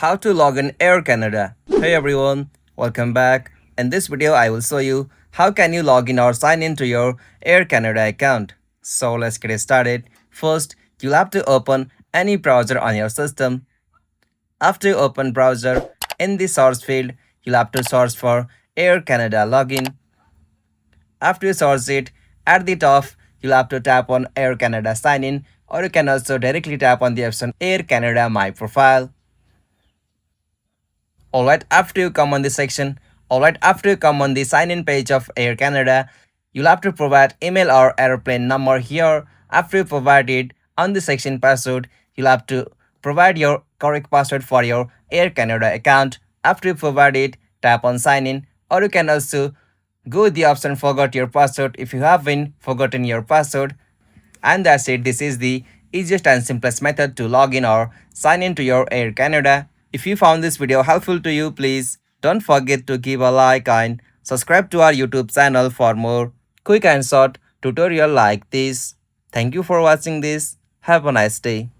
How to log in Air Canada. Hey everyone, welcome back. In this video I will show you how can you log in or sign in to your Air Canada account. So let's get started. First, you'll have to open any browser on your system. After you open browser, in the search field, you'll have to search for Air Canada login. After you search it, at the top, you'll have to tap on Air Canada sign in, or you can also directly tap on the option Air Canada My Profile. Alright, after you come on this section, after you come on the sign in page of Air Canada, you'll have to provide email or airplane number here. After you provide it on the section password, you'll have to provide your correct password for your Air Canada account. After you provide it, tap on sign in, or you can also go with the option forgot your password if you have been forgotten your password. And that's it. This is the easiest and simplest method to log in or sign in to your Air Canada. If you found this video helpful to you, please don't forget to give a like and subscribe to our YouTube channel for more quick and short tutorial like this. Thank you for watching this. Have a nice day.